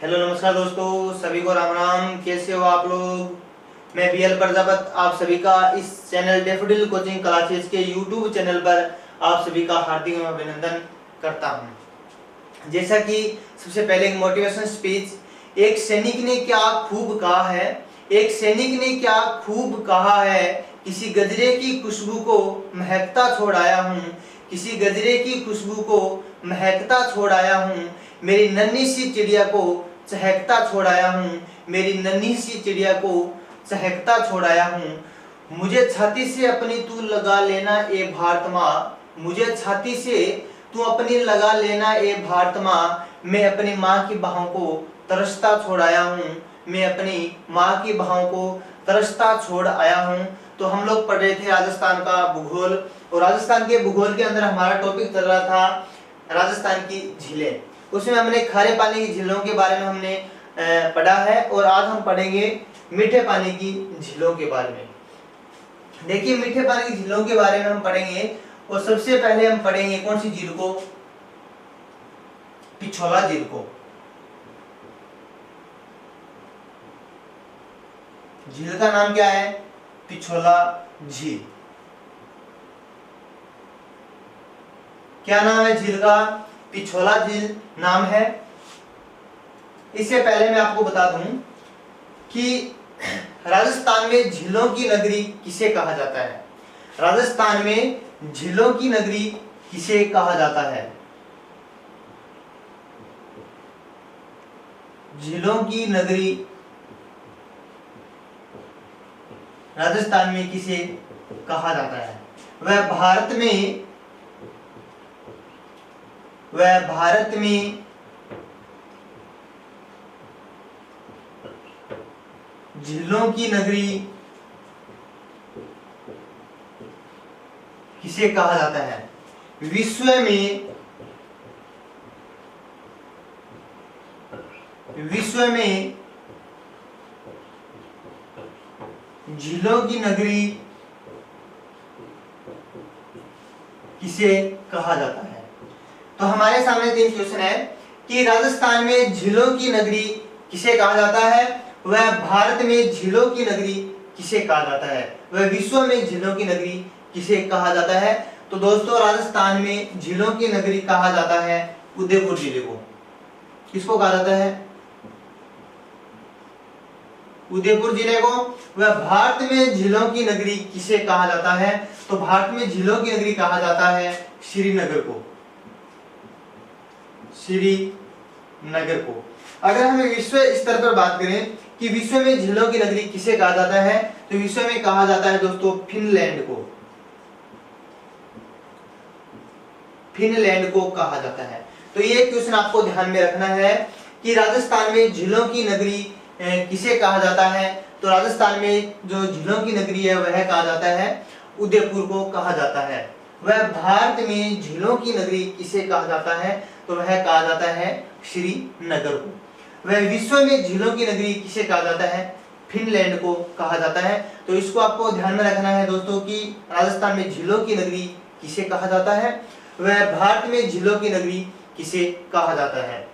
Hello नमस्कार दोस्तों, सभी को राम राम। कैसे हो आप लोग? मैं बीएल प्रजापत आप सभी का इस चैनल डैफोडिल कोचिंग क्लासेस के यूट्यूब चैनल पर आप सभी का हार्दिक अभिनंदन करता हूं। जैसा कि सबसे पहले एक मोटिवेशन स्पीच। एक सैनिक ने क्या खूब कहा है, एक सैनिक ने क्या खूब कहा है, किसी गजरे की खुशबू को महकता छोड़ आया हूँ, किसी गजरे की खुशबू को महकता छोड़ आया हूँ, मेरी नन्ही सी चिड़िया को चहकता छोड़ आया हूँ, मेरी नन्ही सी चिड़िया को चहकता छोड़ आया हूँ। मुझे छाती से अपनी तू लगा लेना ए भारत माँ, मुझे छाती से तू अपनी लगा लेना ए भारत माँ, मैं अपनी माँ की बाहों को तरसता छोड़ आया हूँ, मैं अपनी माँ की बाहों को तरसता छोड़ आया हूँ। तो हम लोग पढ़ रहे थे राजस्थान का भूगोल, और राजस्थान के भूगोल के अंदर हमारा टॉपिक चल रहा था राजस्थान की झीलें। उसमें हमने खारे पानी की झीलों के बारे में हमने पढ़ा है, और आज हम पढ़ेंगे मीठे पानी की झीलों के बारे में। देखिए, मीठे पानी की झीलों के बारे में हम पढ़ेंगे, और सबसे पहले हम पढ़ेंगे कौन सी झील को? पिछोला झील को। झील का नाम क्या है? पिछोला झील। क्या नाम है झील का? पिछोला झील नाम है। इससे पहले मैं आपको बता दूं कि राजस्थान में झीलों की नगरी किसे कहा जाता है? राजस्थान में झीलों की नगरी किसे कहा जाता है? झीलों की नगरी राजस्थान में किसे कहा जाता है? वह भारत में झीलों की नगरी किसे कहा जाता है? विश्व में झीलों की नगरी किसे कहा जाता है? तो हमारे सामने तीन क्वेश्चन है कि राजस्थान में झीलों की नगरी किसे कहा जाता है, वह भारत में झीलों की नगरी किसे कहा जाता है, वह विश्व में झीलों की नगरी किसे कहा जाता है। तो दोस्तों, राजस्थान में झीलों की नगरी कहा जाता है उदयपुर जिले को। किसको कहा जाता है? उदयपुर जिले को। वह भारत में झीलों की नगरी किसे कहा जाता है? तो भारत में झीलों की नगरी कहा जाता है श्रीनगर को। श्रीनगर को। अगर हम विश्व स्तर पर बात करें कि विश्व में झीलों की नगरी किसे कहा जाता है, तो विश्व में कहा जाता है दोस्तों फिनलैंड को। फिनलैंड को कहा जाता है। तो ये क्वेश्चन आपको ध्यान में रखना है कि राजस्थान में झीलों की नगरी किसे कहा जाता है। तो राजस्थान में जो झीलों की नगरी है वह कहा जाता है उदयपुर को कहा जाता है। वह भारत में झीलों की नगरी किसे कहा जाता है? तो वह कहा जाता है श्रीनगर को। वह विश्व में झीलों की नगरी किसे कहा जाता है? फिनलैंड को कहा जाता है। तो इसको आपको ध्यान में रखना है दोस्तों कि राजस्थान में झीलों की नगरी किसे कहा जाता है, वह भारत में झीलों की नगरी किसे कहा जाता है,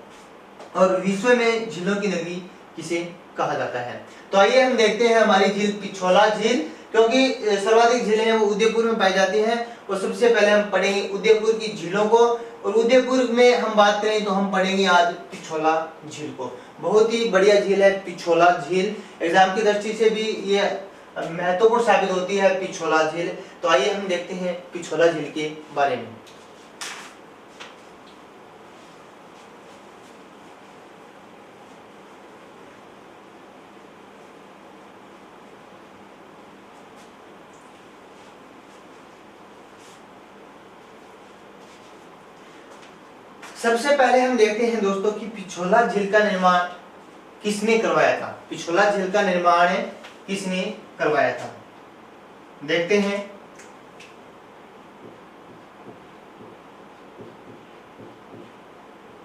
और विश्व में झीलों की नगरी किसे कहा जाता है। तो आइए हम देखते हैं हमारी झील पिछोला झील, क्योंकि सर्वाधिक झीलें हैं वो उदयपुर में पाई जाती हैं। और सबसे पहले हम पढ़ेंगे उदयपुर की झीलों को, और उदयपुर में हम बात करें तो हम पढ़ेंगे आज पिछोला झील को। बहुत ही बढ़िया झील है पिछोला झील। एग्जाम की दृष्टि से भी ये महत्वपूर्ण साबित होती है पिछोला झील। तो आइए हम देखते हैं पिछोला झील के बारे में। सबसे पहले हम देखते हैं दोस्तों कि पिछोला झील का निर्माण किसने करवाया था। पिछोला झील का निर्माण किसने करवाया था, देखते हैं।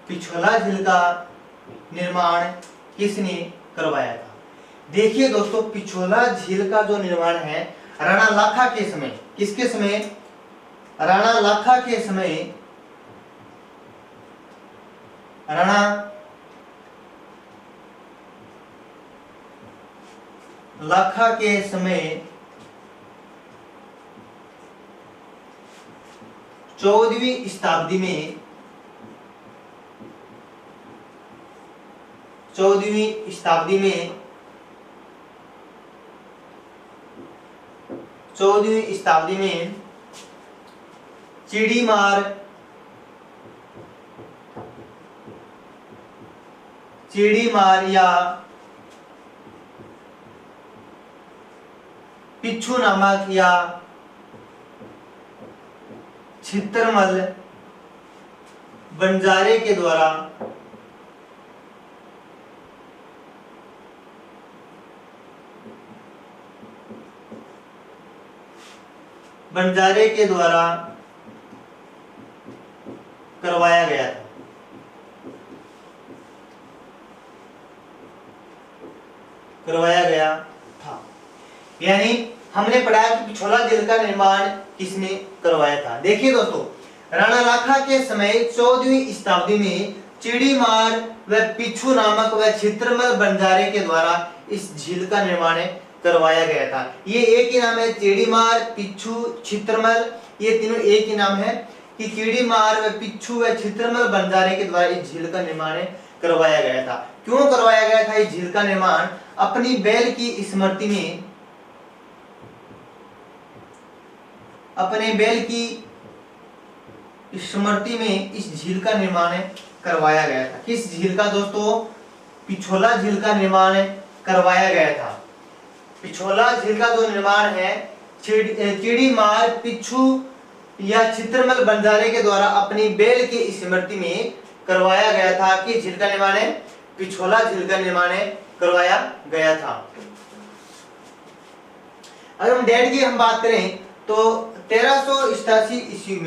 पिछोला झील का निर्माण किसने करवाया था? देखिए दोस्तों, पिछोला झील का जो निर्माण है राणा लाखा के समय, किसके समय? राणा लाखा के समय, राणा लाखा के समय 14वीं शताब्दी में 14वीं शताब्दी में 14वीं शताब्दी में चिड़ीमार या पिच्छू नामक या छित्रमल बंजारे के द्वारा करवाया गया था। यानी हमने पढ़ा कि पिछोला झील का निर्माण किसने करवाया था। देखिए दोस्तों, राणा लाखा के समय 14वीं शताब्दी में चिड़ीमार व पिच्छू नामक व छित्रमल बंजारे के द्वारा इस झील का निर्माण करवाया गया था। ये एक ही नाम है, चिड़ीमार, पिच्छू, छित्रमल, ये तीनों एक ही नाम है कि चिड़ीमार व पिच्छू व छित्रमल बंजारे के द्वारा इस झील का निर्माण करवाया गया था। क्यों करवाया गया था इस झील का निर्माण? अपनी बैल की स्मृति में, अपने बैल की स्मृति में इस झील का निर्माण करवाया गया था। किस झील का दोस्तों? पिछोला झील का निर्माण करवाया गया था। पिछोला झील का जो निर्माण है चिड़ीमार, पिच्छू या छित्रमल बंजारे के द्वारा अपनी बैल की स्मृति में करवाया गया था कि झील का निर्माण पिछोला झील का निर्माण करवाया गया था। अगर हम डेट की हम बात करें तो 1387 ईस्वी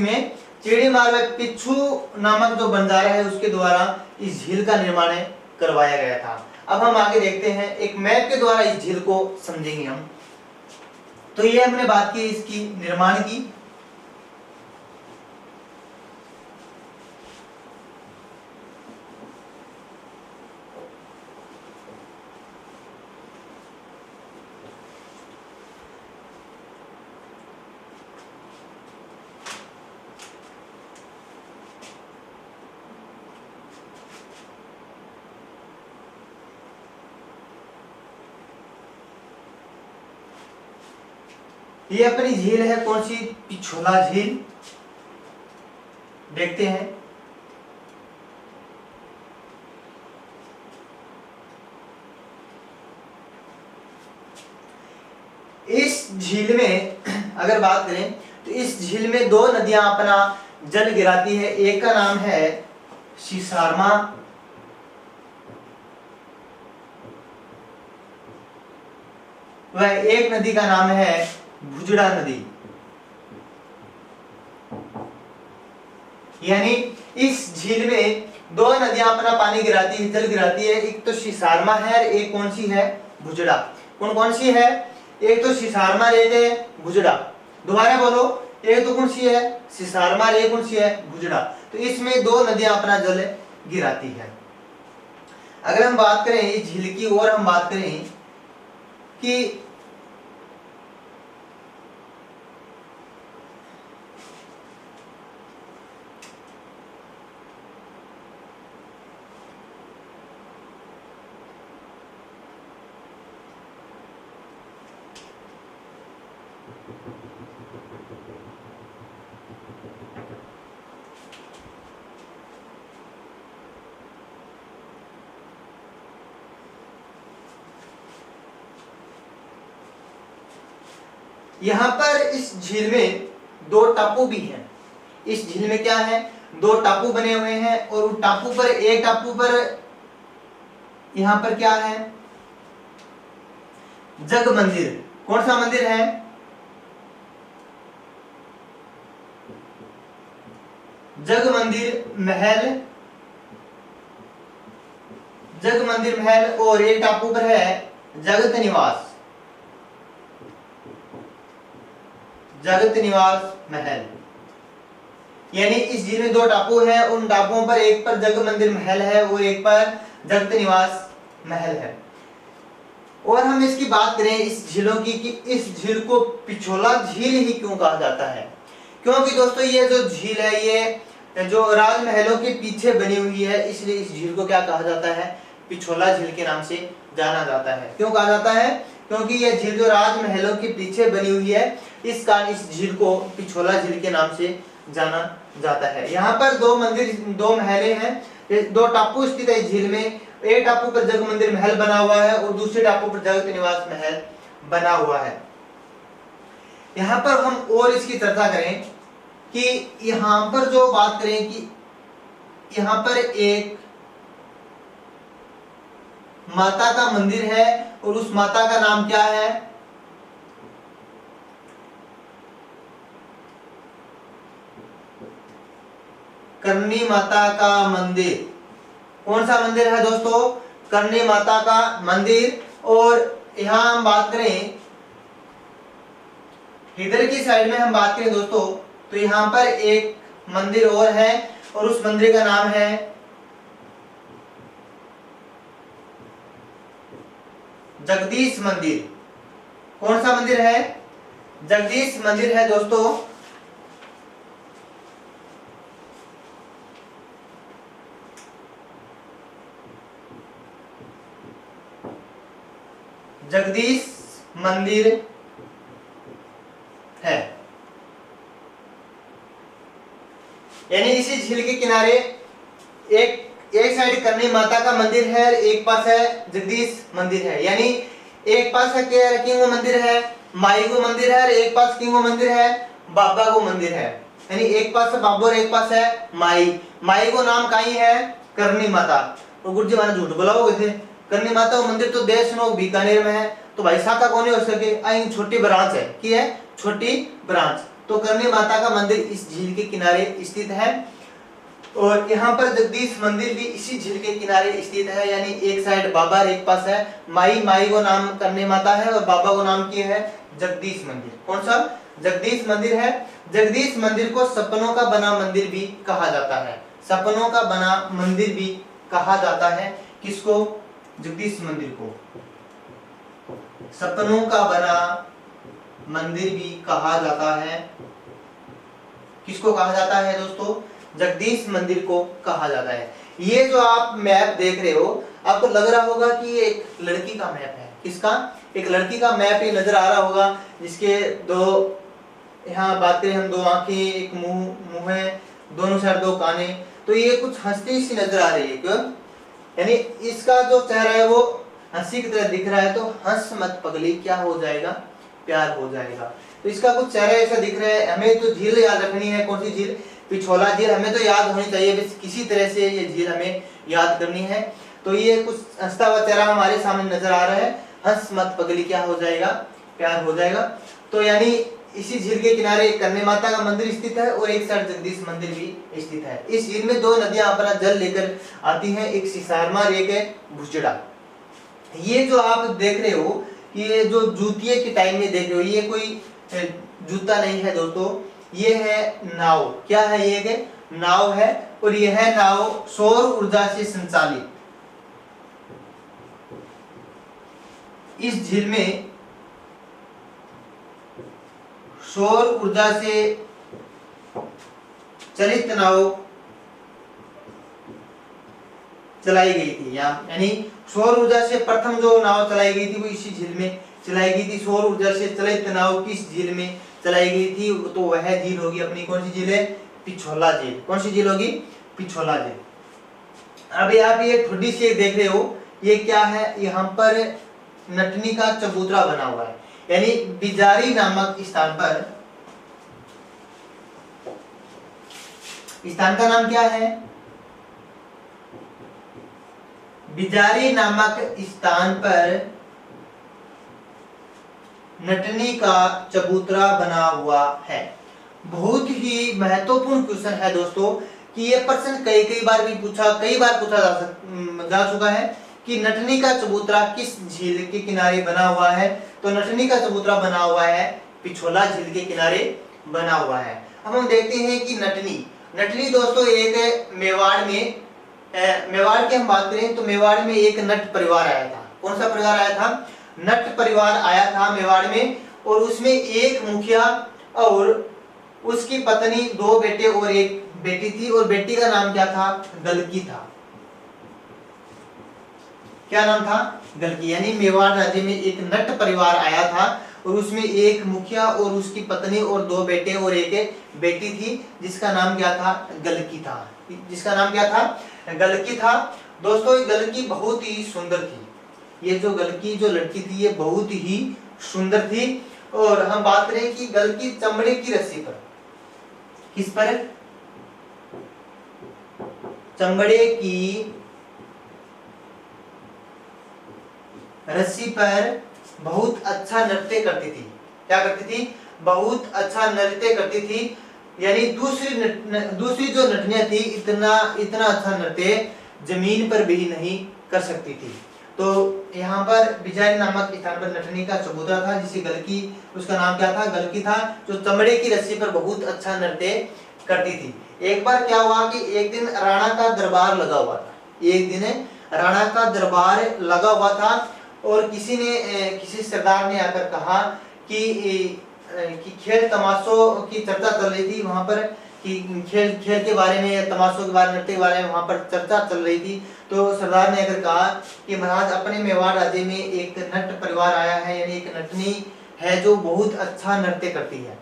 में चिड़ीमार व पिच्छू नामक जो बंजारा है उसके द्वारा इस झील का निर्माण करवाया गया था। अब हम आगे देखते हैं, एक मैप के द्वारा इस झील को समझेंगे हम। तो ये हमने बात की इसकी निर्माण की। ये अपनी झील है, कौन सी? पिछोला झील। देखते हैं, इस झील में अगर बात करें तो इस झील में दो नदियां अपना जल गिराती है। एक का नाम है सिसारमा व एक नदी का नाम है भुजड़ा नदी। यानी इस झील में दो नदियां अपना पानी गिराती है, जल गिराती है। एक तो सिसारमा है और एक कौन सी है? भुजड़ा। कौन कौन सी है? एक तो सिसारमा, एक है भुजड़ा। दोबारा बोलो, एक तो कौन सी है? सिसारमा, एक कौन सी है? भुजड़ा। तो इसमें दो नदियां अपना जल गिराती है। अगर हम बात करें इस झील की और हम बात करें कि यहाँ पर इस झील में दो टापू भी हैं। इस झील में क्या है? दो टापू बने हुए हैं और उस टापू पर, एक टापू पर यहाँ पर क्या है? जग मंदिर। कौन सा मंदिर है? जग मंदिर महल, जग मंदिर महल। और एक टापू पर है जगत निवास, जगत निवास महल। यानी इस झील में दो टापू है, उन टापुओं पर एक पर जग मंदिर महल है और एक पर जगत निवास महल है। और हम इसकी बात करें इस झीलों की कि इस झील को पिछोला झील ही क्यों कहा जाता है, क्योंकि दोस्तों ये जो झील है ये जो राजमहलों के पीछे बनी हुई है, इसलिए इस झील को क्या कहा जाता है, पिछोला झील के नाम से जाना जाता है। क्यों कहा जाता है, क्योंकि ये झील जो राजमहलों के पीछे बनी हुई है, इस कारण इस झील को पिछोला झील के नाम से जाना जाता है। यहाँ पर दो मंदिर, दो महलें हैं, दो टापू स्थित है इस झील में। एक टापू पर जग मंदिर महल बना हुआ है और दूसरे टापू पर जगत निवास महल बना हुआ है। यहाँ पर हम और इसकी चर्चा करें कि यहाँ पर जो बात करें कि यहाँ पर एक माता का मंदिर है और उस माता का नाम क्या है, करनी माता का मंदिर। कौन सा मंदिर है दोस्तों, करनी माता का मंदिर। और यहां हम बात करें इधर की साइड में हम बात करें दोस्तों, तो यहां पर एक मंदिर और है और उस मंदिर का नाम है जगदीश मंदिर। कौन सा मंदिर है, जगदीश मंदिर है दोस्तों। जगदीश मंदिर है। यानी इसी झील के किनारे एक साइड करनी माता का मंदिर है, एक पास है जगदीश मंदिर है। यानी एक पास है किंगो मंदिर है, माई को मंदिर है, और एक पास किंगो मंदिर है, बाबा को मंदिर है। यानी एक पास है बाबा और एक पास है माई। माई को नाम कहीं है करनी माता। तो गुरु जी मैंने झूठ बोला हो गए थे, करनी माता मंदिर तो देश नो बीकानेर में है, तो भाई शाखा कौन हो सके, आई छोटी ब्रांच है की है, छोटी ब्रांच। तो करनी माता का मंदिर इस झील के किनारे स्थित है और यहाँ पर जगदीश मंदिर भी इसी झील के किनारे स्थित है। यानी एक साइड बाबा और एक पास है माई। माई को नाम करनी माता है और बाबा को नाम किया है जगदीश मंदिर। कौन सा, जगदीश मंदिर है। जगदीश मंदिर को सपनों का बना मंदिर भी कहा जाता है, सपनों का बना मंदिर भी कहा जाता है। किसको, जगदीश मंदिर को सपनों का बना मंदिर भी कहा जाता है। किसको कहा जाता है दोस्तों, जगदीश मंदिर को कहा जाता है। ये जो आप मैप देख रहे हो, आपको लग रहा होगा कि ये एक लड़की का मैप है। किसका, एक लड़की का मैप ये नजर आ रहा होगा, जिसके दो, यहाँ बात करें हम, दो आंखें, एक मुंह है, दोनों साइड दो काने। तो ये कुछ हंसती सी नजर आ रही है, क्यों, यानी इसका जो चेहरा है वो हंसी की तरह दिख रहा है। तो हंस मत पगली, क्या हो जाएगा, प्यार हो जाएगा। तो इसका कुछ चेहरा ऐसा दिख रहा है। हमें तो झील याद रखनी है, कौन सी झील, पिछोला झील हमें तो याद होनी चाहिए, बस किसी तरह से ये झील हमें याद करनी है। तो ये कुछ हंसता हुआ चेहरा हमारे सामने नजर आ रहा है, हंस मत पगली, क्या हो जाएगा, प्यार हो जाएगा। तो यानी इसी झील के किनारे करनी माता का मंदिर स्थित है और एक साइड जगदीश मंदिर भी स्थित है। इस झील में दो नदियां अपना जल लेकर आती हैं, एक सिसारमा और एक है भुजड़ा। ये जो आप देख रहे हो, ये जो जूतिये के टाइम में देख रहे हो, ये कोई जूता नहीं है दोस्तों, ये है नाव। क्या है, ये एक नाव है और यह है नाव सौर ऊर्जा से संचालित। इस झील में सौर ऊर्जा से चलित नाव चलाई गई थी। यानी सौर ऊर्जा से प्रथम जो नाव चलाई गई थी वो इसी झील में चलाई गई थी। सौर ऊर्जा से चलित नाव किस झील में चलाई गई थी, तो वह झील होगी अपनी, कौन सी झील है, पिछोला झील। कौन सी झील होगी, पिछोला झील। अभी आप ये ठुड्डी से देख रहे हो, ये क्या है, यहाँ पर नटनी का चबूतरा बना हुआ है। यानी बिजारी नामक स्थान पर, स्थान का नाम क्या है, बिजारी नामक स्थान पर नटनी का चबूतरा बना हुआ है। बहुत ही महत्वपूर्ण क्वेश्चन है दोस्तों, कि ये प्रश्न कई बार भी कई बार पूछा जा चुका है कि नटनी का चबूतरा किस झील के किनारे बना हुआ है। तो नटनी का चबूतरा बना हुआ है पिछोला झील के किनारे बना हुआ है। अब हम देखते हैं कि नटनी, नटनी दोस्तों एक मेवाड़ की हम बात करें तो मेवाड़ में एक नट परिवार आया था। कौन सा परिवार आया था? नट परिवार आया था मेवाड़ में, और उसमें एक मुखिया और उसकी पत्नी, 2 बेटे और एक बेटी थी, और बेटी का नाम क्या था? गलकी था। क्या नाम था? गलकी। यानी मेवाड़ राज्य में एक नट परिवार आया था और उसमें एक मुखिया और उसकी पत्नी और 2 बेटे और एक बेटी थी, जिसका नाम क्या था? गलकी था। जिसका नाम क्या था? गलकी था। दोस्तों ये गलकी बहुत ही सुंदर थी। ये जो गलकी जो लड़की थी ये बहुत ही सुंदर थी। और हम बात करें कि गलकी चमड़े की रस्सी पर, किस पर? चमड़े की रस्सी पर बहुत अच्छा नृत्य करती थी। क्या करती थी? बहुत अच्छा नृत्य करती थी। यानी दूसरी जो नटनियां थी इतना अच्छा नृत्य जमीन पर भी नहीं कर सकती थी। तो यहाँ पर बिजारी नामक स्थान पर नटनी का चबूतरा था, जिसे गलकी, उसका नाम क्या था? गलकी था, जो चमड़े की रस्सी पर बहुत अच्छा नृत्य करती थी। एक बार क्या हुआ कि एक दिन राणा का दरबार लगा हुआ था। एक दिन राणा का दरबार लगा हुआ था और किसी सरदार ने आकर कहा कि खेल तमाशों की चर्चा चल रही थी वहां पर, कि खेल के बारे में, तमाशों के बारे में, नृत्य के बारे में वहां पर चर्चा चल रही थी। तो सरदार ने आकर कहा कि महाराज, अपने मेवाड़ राज्य में एक नट परिवार आया है, यानी एक नटनी है जो बहुत अच्छा नृत्य करती है,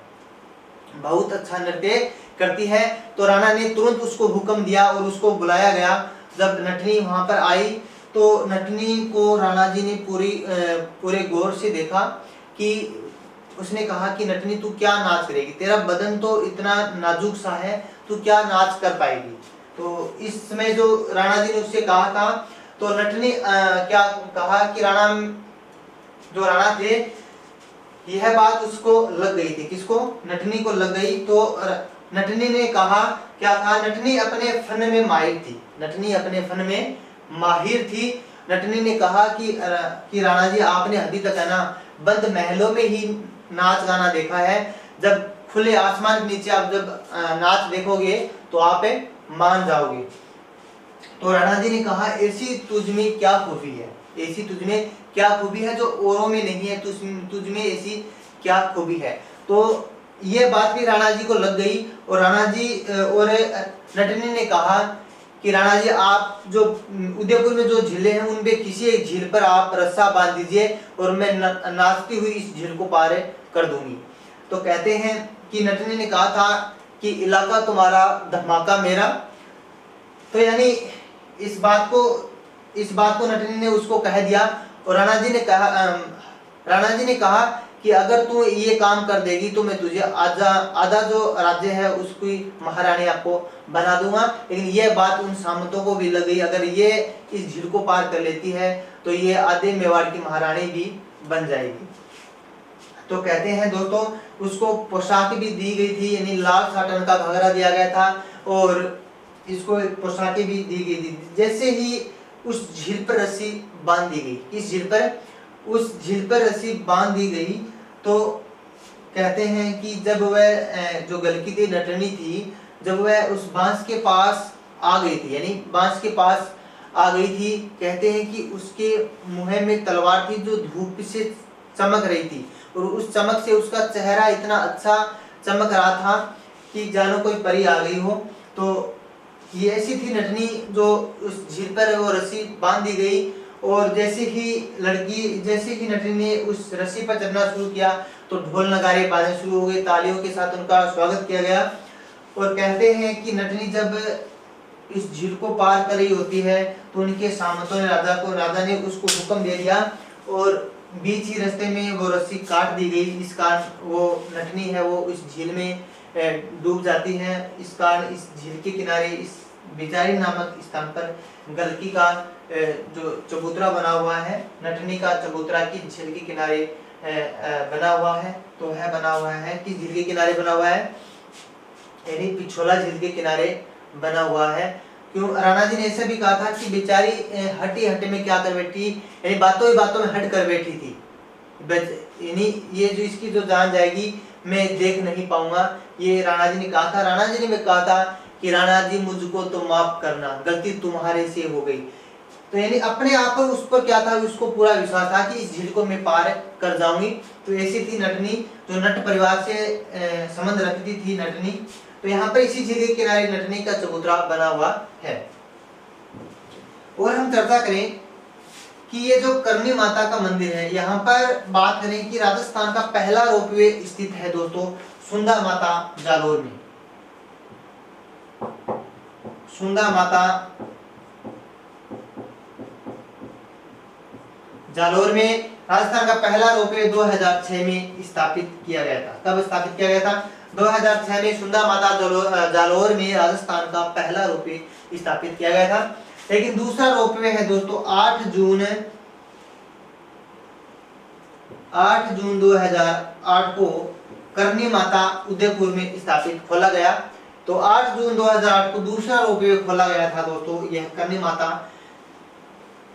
बहुत अच्छा नृत्य करती है। तो राणा ने तुरंत उसको हुक्म दिया और उसको बुलाया गया। जब नटनी वहां पर आई तो नटनी को राणा जी ने पूरे गौर से देखा कि उसने कहा कि नटनी तू क्या नाच करेगी? तेरा बदन तो इतना नाजुक सा है, तू क्या नाच कर पाएगी? तो इस समय जो राणा जी ने उससे कहा था, तो नटनी क्या कहा कि जो राणा थे, यह बात उसको लग गई थी। किसको? नटनी को लग गई। तो नटनी ने कहा, क्या कहा? नटनी अपने फन में माहिर थी। नटनी अपने फन में माहिर थी। नटनी ने कहा कि राणा जी, आपने अभी तक है ना बंद महलों में ही नाच गाना देखा है, जब खुले आसमान के नीचे आप जब नाच देखोगे तो आप मान जाओगे। तो राणा जी ने कहा, ऐसी तुझ में क्या खूबी है? ऐसी तुझ में क्या खूबी है जो औरों में नहीं है? तुझ में ऐसी क्या खूबी है? तो ये बात भी राणा जी को लग गई और राणा जी और नटनी ने कहा कि राणा जी, आप जो उदयपुर में जो झीलें हैं उनपे किसी एक झील पर आप रस्सा बांध दीजिए और मैं नाचती हुई इस झील को पार कर दूंगी। तो कहते हैं कि नटनी ने कहा था कि इलाका तुम्हारा, धमाका मेरा। तो यानी इस बात को नटनी ने उसको कह दिया और राणा जी ने कहा कि अगर तू ये काम कर देगी तो मैं तुझे आधा जो राज्य है उसकी महारानी आपको बना दूंगा। लेकिन ये बात उन सामंतों को भी लग गई, अगर ये इस झील को पार कर लेती है तो ये आधे मेवाड़ की महारानी भी बन जाएगी। तो कहते हैं दोस्तों, उसको पोशाक भी दी गई थी, यानी लाल साटन का घाघरा दिया गया था और इसको पोशाकें भी दी गई थी। जैसे ही उस झील पर रस्सी बांध दी गई, उस झील पर रस्सी बांध दी गई, तो कहते हैं कि जब वह जो गलकी थी, नटनी थी, जब वह उस बांस के पास आ गई थी, यानी बांस के पास आ गई थी, कहते हैं कि उसके मुंह में तलवार थी जो धूप से चमक रही थी और उस चमक से उसका चेहरा इतना अच्छा चमक रहा था कि जानो कोई परी आ गई हो। तो ये ऐसी थी नटनी जो उस झील पर वो रस्सी बांध दी गई और जैसे ही नटनी ने उस रस्सी पर चढ़ना शुरू किया तो ढोल नगारे बाजने शुरू हो गए, तालियों के साथ उनका स्वागत किया गया। और कहते हैं कि नटनी जब इस झील को पार कर रही होती है तो उनके सामंतों ने राजा ने उसको हुक्म दे दिया और बीच ही रास्ते में वो रस्सी काट दी गई। इस कारण वो नटनी है वो इस झील में डूब जाती है। इस कारण इस झील के किनारे, इस बिचारी नामक स्थान पर गलकी का जो चबूतरा बना हुआ है, नटनी का चबूतरा की झील के किनारे बना हुआ है। तो है बना हुआ है कि झील के किनारे बना हुआ है, यानी पिछोला झील के किनारे बना हुआ है। क्यों? राणा जी ने ऐसा भी कहा था कि बेचारी हटी हटे में क्या कर बैठी, यानी बातों ही बातों में हट कर बैठी थी, यानी ये जो इसकी जो जान जाएगी मैं देख नहीं पाऊंगा, ये राणा जी ने कहा था। राणा जी ने भी कहा था कि राणा जी मुझको तो माफ करना, गलती तुम्हारे से हो गई। तो यानी अपने आप पर उस पर क्या था, उसको पूरा विश्वास था कि इस झील को मैं पार कर जाऊंगी। तो ऐसी थी नटनी, जो नट परिवार से संबंध रखती थी नटनी। तो यहाँ पर इसी झील के किनारे नटनी का चबूतरा बना हुआ है। और हम चर्चा करें कि ये जो करनी माता का मंदिर है, यहाँ पर बात करें कि राजस्थान का पहला रोपवे स्थित है दोस्तों सुंदा माता जालोर में। सुंदा माता जालोर में राजस्थान का पहला रोपवे 2006 में स्थापित किया गया था। कब स्थापित किया गया था? 2006 में सुंदा माता जालोर में राजस्थान का पहला रोपवे स्थापित किया गया था। लेकिन दूसरा रोपवे है दोस्तों 8 जून 2008 को करनी माता उदयपुर में स्थापित खोला गया। तो 8 जून 2008 को दूसरा रोपवे खोला गया था दोस्तों, यह करनी माता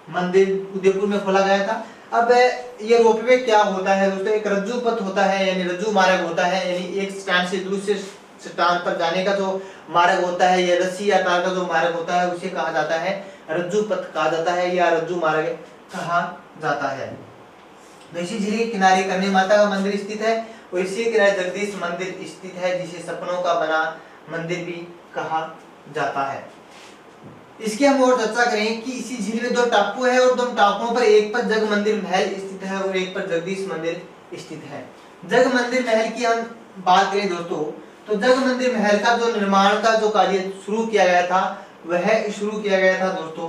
मंदिर उदयपुर में खोला गया था। अब ये रोपवे क्या होता है दोस्तों? एक रज्जू पथ होता है, यानी रज्जू मार्ग होता है, यानी एक स्थान से दूसरे स्थान पर जाने का जो मार्ग होता है, या रस्सी या तार का जो मार्ग होता है, उसे कहा जाता है रज्जू पथ कहा जाता है, या रज्जू मार्ग कहा जाता है। तो इसी झील के किनारे करनी माता का मंदिर स्थित है, और इसी किनारे जगदीश मंदिर स्थित है, जिसे सपनों का बना मंदिर भी कहा जाता है। इसकी हम और चर्चा करें कि इसी झील में 2 टापू है, और 2 टापुओं पर एक पर जग मंदिर महल स्थित है और एक पर जगदीश मंदिर स्थित है। जग मंदिर महल की हम बात करें दोस्तों, तो जग मंदिर महल का जो निर्माण का जो कार्य शुरू किया गया था, वह शुरू किया गया था दोस्तों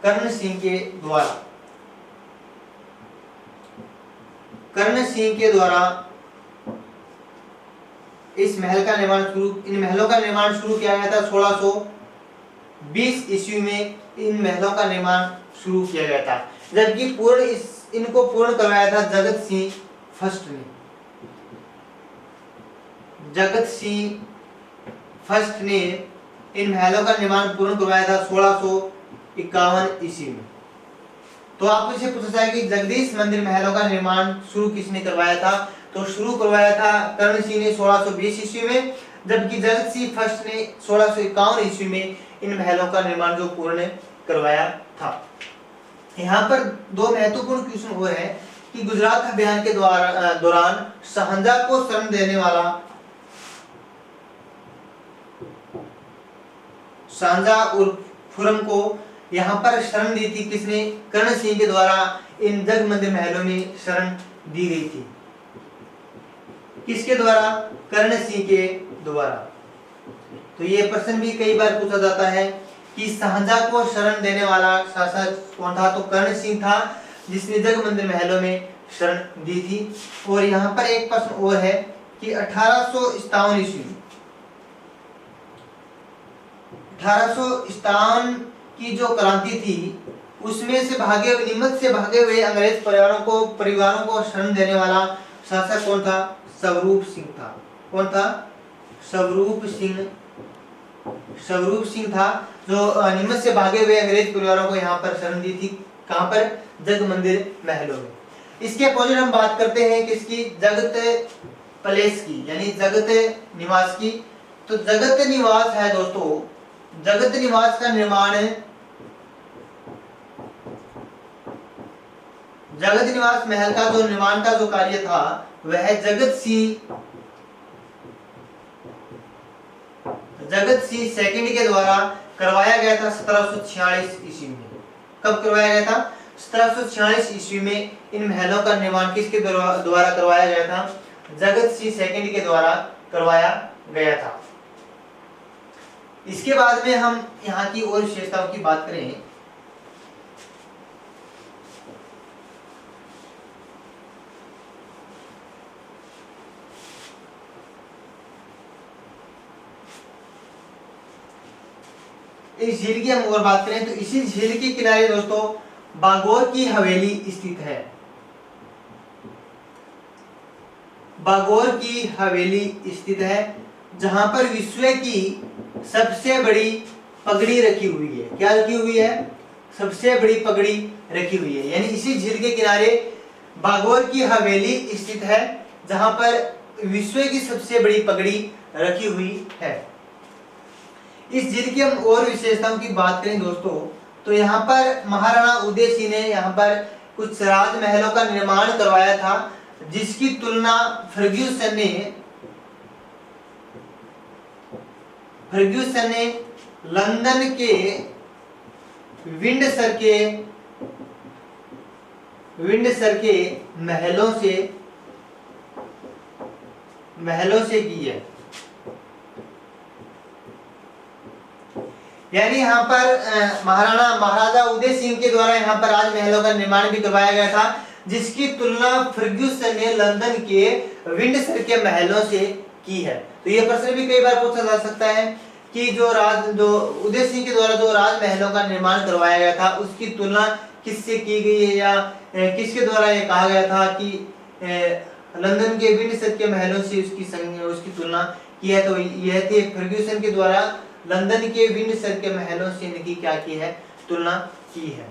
कर्ण सिंह के द्वारा। कर्ण सिंह के द्वारा इन महलों का निर्माण शुरू किया गया था। 1620 ईस्वी में इन महलों का निर्माण शुरू किया गया था, जबकि इनको पूर्ण करवाया था जगत सिंह फर्स्ट ने। जगत सिंह फर्स्ट ने इन महलों का निर्माण पूर्ण करवाया था 1651 ईस्वी में। तो आपको इसे पूछा जाए कि जगदीश मंदिर महलों का निर्माण शुरू किसने करवाया था? तो शुरू करवाया था कर्ण सिंह ने 1620 ईस्वी में, जबकि जगत सिंह फर्स्ट ने 1651 ईस्वी में इन महलों का निर्माण जो पूर्ण करवाया था। यहाँ पर 2 महत्वपूर्ण क्वेश्चन हुए हैं कि गुजरात अभियान के दौरान शाहजहां को शरण देने वाला शाहजहां उर्फ खुर्रम को यहाँ पर शरण दी थी किसने? कर्ण सिंह के द्वारा इन जग मंदिर महलों में शरण दी गई थी। किसके द्वारा? कर्ण सिंह के द्वारा। तो ये प्रश्न भी कई बार पूछा जाता है कि शाहजहां को शरण देने वाला शासक कौन था? तो कर्ण सिंह था, जिसने जग मंदिर महलों में शरण दी थी। और यहाँ पर एक प्रश्न और है कि 1857 ईस्वी 1857 की जो क्रांति थी, उसमें से नीमच से भागे हुए अंग्रेज परिवारों को शरण देने वाला शासक कौन था? स्वरूप सिंह था। कौन था? स्वरूप सिंह था, जो नीमच से भागे हुए अंग्रेज परिवारों को यहाँ पर शरण दी थी। कहाँ पर? जग मंदिर महलों में। इसके अपोजिट हम बात करते हैं किसकी? जगत पैलेस की, यानी जगत निवास की। तो जगत निवास है दोस्तों, जगत निवास का निर्माण, जगत निवास महल का जो निर्माण का जो कार्य था, वह जगत सिंह सेकंड के द्वारा करवाया गया था 1746 ईस्वी में। कब करवाया गया था? 1746 ईस्वी में इन महलों का निर्माण किसके द्वारा करवाया गया था? जगत सिंह सेकंड के द्वारा करवाया गया था। इसके बाद में हम यहाँ की और विशेषताओं की बात करें, इस झील की हम और बात करें तो इसी झील के किनारे दोस्तों बागोर की हवेली स्थित है। बागोर की हवेली स्थित है, जहां पर विश्व की सबसे बड़ी पगड़ी रखी हुई है। क्या रखी हुई है? सबसे बड़ी पगड़ी रखी हुई है। यानी इसी झील के किनारे बागोर की हवेली स्थित है, जहां पर विश्व की सबसे बड़ी पगड़ी रखी हुई है। इस झील की हम और विशेषताओं की बात करें दोस्तों, तो यहाँ पर महाराणा उदय सिंह ने यहाँ पर कुछ राजमहलों का निर्माण करवाया था, जिसकी तुलना फर्ग्यूसन ने लंदन के विंडसर के महलों से की है। यानी यहाँ पर महाराजा उदय सिंह के द्वारा यहाँ पर राजमहलों का निर्माण भी करवाया गया था, जिसकी तुलना फर्ग्यूसन ने लंदन के विंडसर के महलों से की है। तो यह प्रश्न भी कई बार पूछा जा सकता है कि जो उदय सिंह के द्वारा जो राजमहलों का निर्माण करवाया गया था उसकी तुलना किससे की गई है, या किसके द्वारा ये कहा गया था कि लंदन के विंडसर के महलों से उसकी तुलना की है। तो यह थी फर्ग्यूसन के द्वारा लंदन के विंडसर के महलों से इनकी क्या की है, तुलना की है।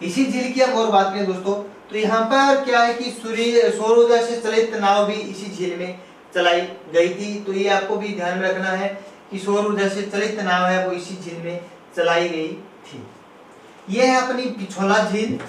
इसी झील की हम और बात करें दोस्तों, तो यहाँ पर क्या है कि सौर ऊर्जा से चलित नाव भी इसी झील में चलाई गई थी। तो ये आपको भी ध्यान में रखना है कि सौर ऊर्जा से चलित नाव है वो इसी झील में चलाई गई थी। यह है अपनी पिछोला झील।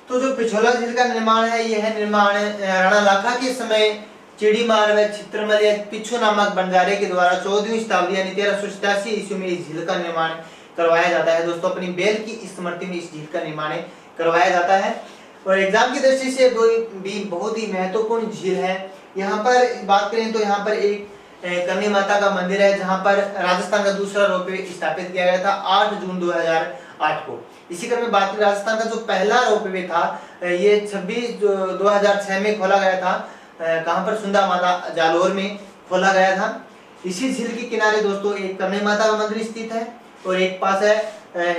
तो जो पिछोला झील का निर्माण है, यह निर्माण राणा लाखा के समय चिड़ीमार व चित्रमल या पिछू नामक बंजारे के द्वारा 14वीं शताब्दी यानी 1387 ईस्वी में इस झील का निर्माण करवाया जाता है। दोस्तों अपनी बैल की स्मृति में इस झील का निर्माण करवाया जाता है और एग्जाम की दृष्टि से भी बहुत ही महत्वपूर्ण झील है। यहाँ पर बात करें तो यहाँ पर एक करनी माता का मंदिर है, जहाँ पर राजस्थान का दूसरा रोपवे स्थापित किया गया था 8 जून 2008 को। इसी क्रम में बात करें राजस्थान का जो पहला रोपवे था, ये 26/2006 में खोला गया था। कहाँ पर? सुंदा माता जालोर में खोला गया था। इसी झील के किनारे दोस्तों एक करनी माता का मंदिर स्थित है और एक पास है,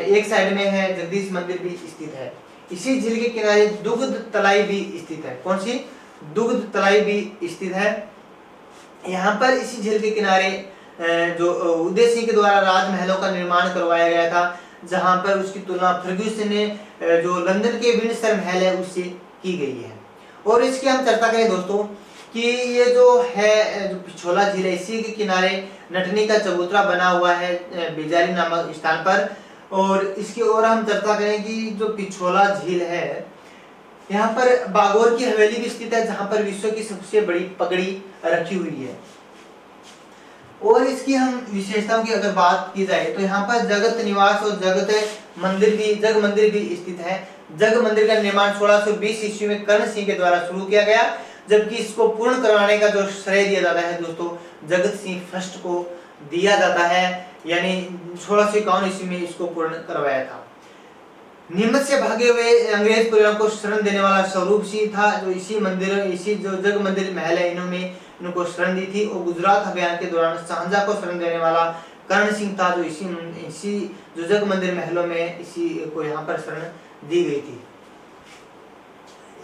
एक साइड में है जगदीश मंदिर भी स्थित है। इसी झील के किनारे दुग्ध तलाई भी स्थित है। कौन सी? दुग्ध तलाई भी स्थित है। यहाँ पर इसी झील के किनारे जो उदय सिंह के द्वारा राजमहलों का निर्माण करवाया गया था, जहाँ पर उसकी तुलना फर्ग्यूसन ने जो लंदन के विंडसर महल है उससे की गई है। और इसकी हम चर्चा करें दोस्तों कि ये जो है जो पिछोला झील है, इसी के किनारे नटनी का चबूतरा बना हुआ है बेजारी नामक स्थान पर। और इसकी और हम चर्चा करें कि जो पिछोला झील है, यहाँ पर बागौर की हवेली भी स्थित है, जहाँ पर विश्व की सबसे बड़ी पगड़ी रखी हुई है। और इसकी हम विशेषताओं की अगर बात की जाए तो यहाँ पर जगत निवास और जग मंदिर भी स्थित है। जग मंदिर का निर्माण 1620 ईस्वी में कर्ण सिंह के द्वारा शुरू किया गया, जबकि इसको पूर्ण करवाने का जो श्रेय दिया जाता है दोस्तों जगत सिंह फर्स्ट को दिया जाता है, यानी 1651 ईस्वी में इसको पूर्ण करवाया था। नीमच से भागे हुए अंग्रेज परिवार को शरण देने वाला स्वरूप सिंह था, जो इसी जो जग मंदिर महल है इनको शरण दी थी। और गुजरात अभियान के दौरान शाहजहां को शरण देने वाला कर्ण सिंह था, जो इसी जो जग मंदिर महलों में इसी को यहाँ पर शरण दी गई थी।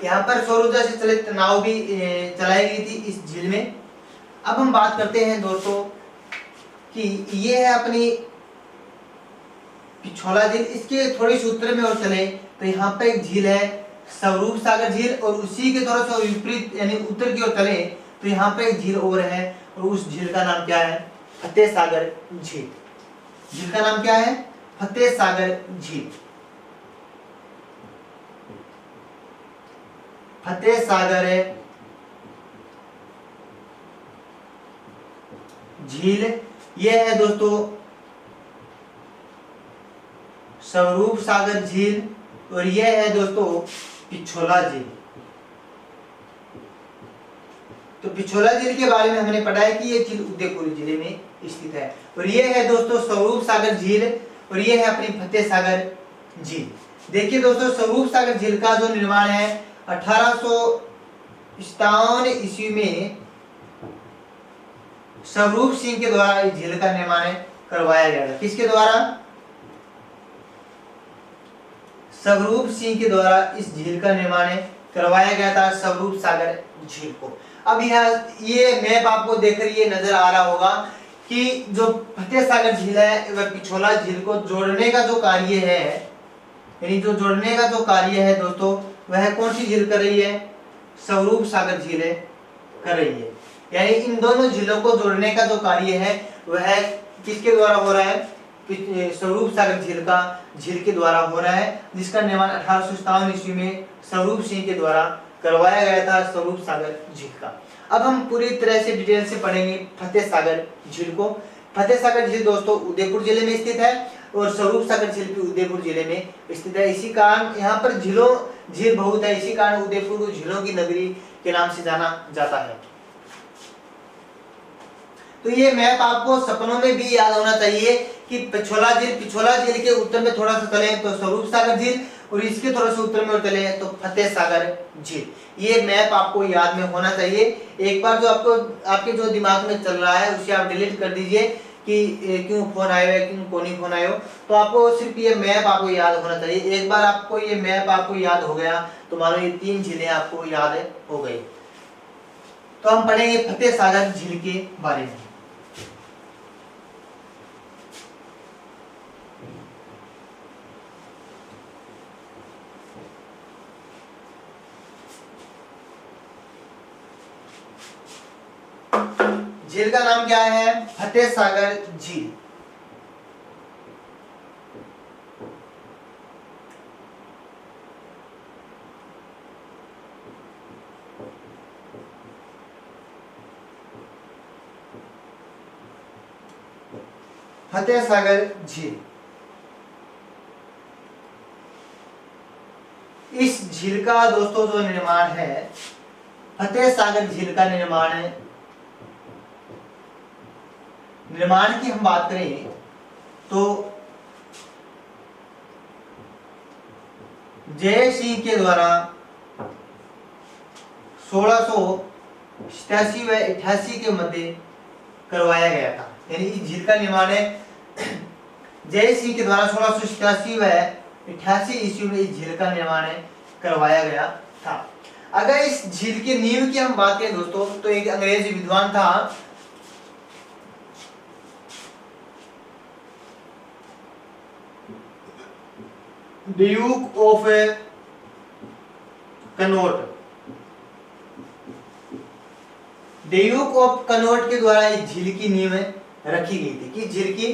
यहाँ पर सौर ऊर्जा से चलित नाव भी चलाई गई थी इस झील में। अब हम बात करते हैं दोस्तों कि ये है अपनी पिछोला झील। इसके थोड़ी सूत्र में और चले तो यहाँ पर एक झील है स्वरूप सागर झील, और उसी के थोड़ा सा विपरीत यानी उत्तर की ओर चले तो यहाँ पे एक झील और है, और उस झील का नाम क्या है? फतेह सागर झील। झील का नाम क्या है? फतेह सागर झील। फतेह सागर झील यह है दोस्तों स्वरूप सागर झील, और यह है दोस्तों पिछोला झील। तो पिछोला झील के बारे में हमने पढ़ा है कि ये झील उदयपुर जिले में स्थित है, और ये है दोस्तों स्वरूप सागर झील, और ये है अपनी फतेह सागर झील। देखिए दोस्तों स्वरूप सागर झील का जो निर्माण है 1857 ईस्वी में स्वरूप सिंह के द्वारा इस झील का निर्माण करवाया गया था। किसके द्वारा? स्वरूप सिंह के द्वारा इस झील का निर्माण करवाया गया था, स्वरूप सागर झील को। अब यहाँ ये मैप आपको देखकर ये नजर आ रहा होगा कि जो फतेह सागर झील है वह पिछोला झील को जोड़ने का जो कार्य है, यानी जो जोड़ने का जो कार्य है दोस्तों, वह कौन सी झील कर रही है? स्वरूप सागर झील कर रही है। यानी इन दोनों झीलों को जोड़ने का जो कार्य है वह किसके द्वारा हो रहा है? स्वरूप सागर झील के द्वारा हो रहा है, जिसका निर्माण 1857 ईस्वी में स्वरूप सिंह के द्वारा करवाया गया था, स्वरूप सागर झील का। अब हम पूरी तरह से डिटेल से पढ़ेंगे फतेह सागर झील को। फतेह सागर झील दोस्तों उदयपुर जिले में स्थित है और स्वरूप सागर झील भी उदयपुर जिले में स्थित है। इसी कारण यहाँ पर झील बहुत है, इसी कारण उदयपुर को झीलों की नगरी के नाम से जाना जाता है। तो ये मैप आपको सपनों में भी याद होना चाहिए कि पिछोला झील के उत्तर में थोड़ा सा चले तो स्वरूप सागर झील, और इसके थोड़ा सा उत्तर में चले तो फतेह सागर झील। ये मैप आपको याद में होना चाहिए। एक बार जो आपके जो दिमाग में चल रहा है उसे आप डिलीट कर दीजिए कि क्यों फोन आए हो, क्यों कोनी फोन आए हो। तो आपको सिर्फ ये मैप आपको याद होना चाहिए। एक बार आपको ये मैप आपको याद हो गया तो मानो ये 3 झीलें आपको याद हो गई। तो हम पढ़ेंगे फतेह सागर झील के बारे में। झील का नाम क्या है? फतेह सागर झील। फतेह सागर झील, इस झील का दोस्तों जो निर्माण है, फतेह सागर झील का निर्माण की हम बात करें तो जय सिंह के द्वारा 1687 व 88 के मध्य करवाया गया था। यानी इस झील का निर्माण जय सिंह के द्वारा 1687 व 88 ईस्वी में इस झील का निर्माण करवाया गया था। अगर इस झील की नींव की हम बात करें दोस्तों तो एक अंग्रेज विद्वान था Duke of Connaught. Duke of Connaught के द्वारा इस झील की नींव रखी गई थी। कि झील की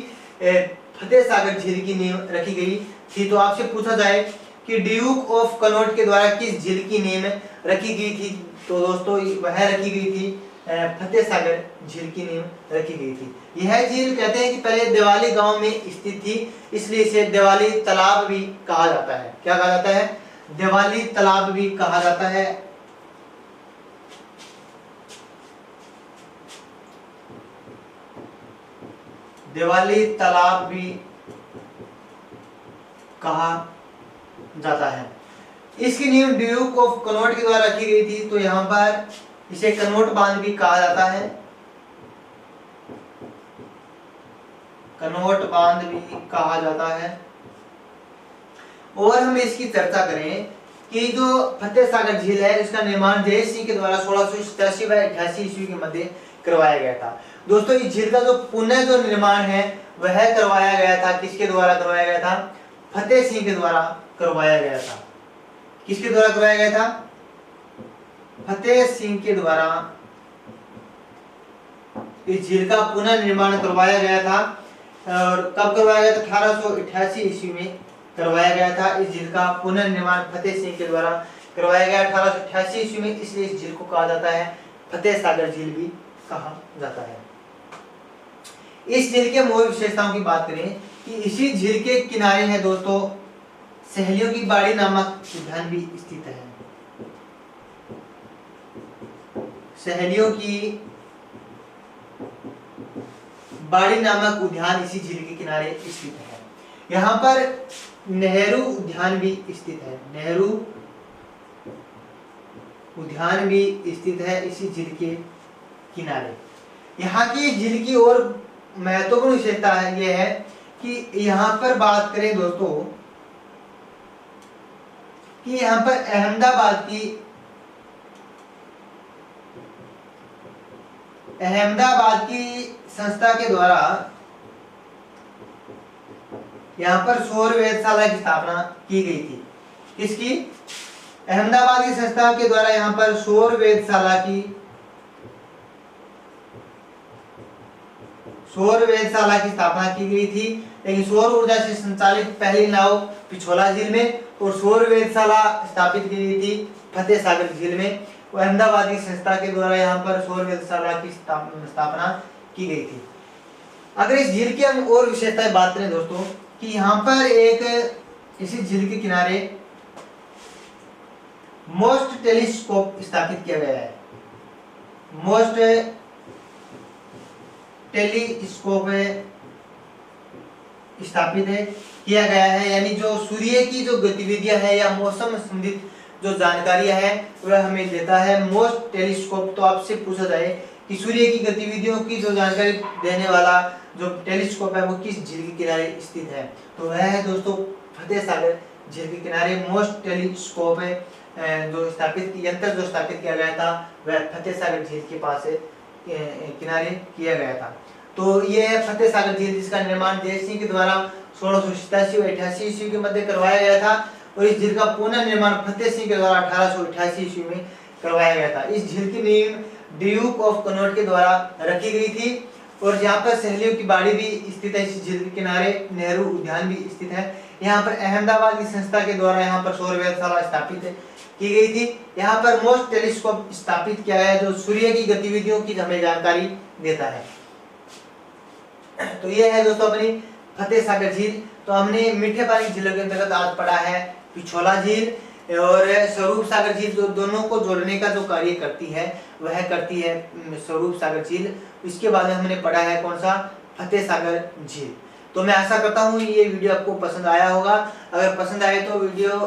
फतेह सागर झील की नींव रखी गई थी। तो आपसे पूछा जाए कि ड्यूक ऑफ कनॉट के द्वारा किस झील की नींव रखी गई थी, तो दोस्तों वह रखी गई थी फतेह सागर झील की नींव रखी गई थी। यह झील कहते हैं कि पहले देवाली गांव में स्थित थी, इसलिए इसे देवाली तालाब भी कहा जाता है। क्या कहा जाता है? देवाली तालाब भी कहा जाता है। देवाली तालाब भी कहा जाता है। इसकी नींव ड्यूक ऑफ कनॉट के द्वारा रखी गई थी। तो यहाँ पर इसे कनॉट बांध भी कहा जाता है। कनॉट बांध भी कहा जाता है। और हम इसकी चर्चा करें कि जो फतेह सागर झील है इसका निर्माण जय सिंह के द्वारा 1687 व 88 ईस्वी के मध्य करवाया गया था। दोस्तों इस झील का जो पुनः जो निर्माण है वह करवाया गया था। किसके द्वारा करवाया गया था? फतेह सिंह के द्वारा करवाया गया था। किसके द्वारा करवाया गया था? फतेह सिंह के द्वारा इस झील का पुनः निर्माण करवाया गया था। और कब करवाया गया था? 1888 ईस्वी में करवाया गया था। इस झील का पुनः निर्माण फतेह सिंह के द्वारा करवाया गया 1888 ईस्वी में, इसलिए इस झील को कहा जाता है फतेह सागर झील भी कहा जाता है। इस झील के मूल विशेषताओं की बात करें कि इसी झील के किनारे है दोस्तों सहेलियों की बाड़ी नामक उद्यान भी स्थित है। सहेलियों की बाड़ी नामक उद्यान इसी झील के किनारे स्थित है। यहाँ पर नेहरू उद्यान भी स्थित है। नेहरू उद्यान भी स्थित है इसी झील के किनारे। यहाँ की झील की और महत्वपूर्ण विशेषता है यह है कि यहाँ पर बात करें दोस्तों कि यहाँ पर अहमदाबाद की संस्था के द्वारा यहाँ पर सौर वेधशाला की स्थापना की गई थी। किसकी? अहमदाबाद की संस्था के द्वारा यहाँ पर सौर वेधशाला की स्थापना की गई थी। लेकिन सौर ऊर्जा से संचालित पहली नाव पिछोला झील में और सौर वेधशाला स्थापित की गई थी फतेह सागर झील में। अहमदाबाद की संस्था के द्वारा यहाँ पर सौर वेधशाला की स्थापना की गई थी। अगर इस झील की हम और विशेषताएं बात करें दोस्तों, कि यहाँ पर एक इसी झील के किनारे मोस्ट टेलीस्कोप स्थापित किया गया है। मोस्ट टेलीस्कोप स्थापित किया गया है, यानी जो सूर्य की जो गतिविधियां है या मौसम संबंधित जो जानकारियां है वह हमें देता है मोस्ट टेलीस्कोप। तो आपसे पूछा जाए कि सूर्य की गतिविधियों की जो जानकारी देने वाला जो टेलीस्कोप है वो किस झील के किनारे स्थित है, तो वह है दोस्तों फतेह सागर झील के किनारे मोस्ट टेलीस्कोप जो स्थापित किया गया था वह फतेह सागर झील के पास किनारे किया गया था। तो ये फतेह सागर झील जिसका निर्माण जय सिंह के द्वारा 1687 और 88 ईस्वी के मध्य करवाया गया था, और इस झील का पुनः निर्माण फतेह सिंह के द्वारा 1888 ईस्वी में करवाया गया था। इस झील की नींव ड्यूक ऑफ कनॉट के द्वारा रखी गई थी, और यहाँ पर सहेलियों की बाड़ी भी स्थित है। इस झील के किनारे नेहरू उद्यान भी स्थित है। यहाँ पर अहमदाबाद की संस्था के द्वारा यहाँ पर सौर वेधशाला स्थापित की गई थी। यहाँ पर मोस्ट टेलीस्कोप स्थापित किया गया जो सूर्य की गतिविधियों की हमें जानकारी देता है। तो ये है दोस्तों अपनी फतेह सागर झील। तो हमने मीठे पानी झीलों के अंतर्गत आज पढ़ा है पिछोला झील और स्वरूप सागर झील, जो दोनों को जोड़ने का जो कार्य करती है वह करती है स्वरूप सागर झील। इसके बाद हमने पढ़ा है कौन सा? फतेह सागर झील। तो मैं आशा करता हूँ ये वीडियो आपको पसंद आया होगा। अगर पसंद आए तो वीडियो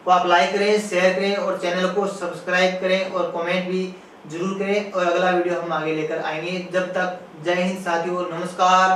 को आप लाइक करें, शेयर करें और चैनल को सब्सक्राइब करें और कमेंट भी जरूर करें। और अगला वीडियो हम आगे लेकर आएंगे। जब तक जय हिंद साथियों, नमस्कार।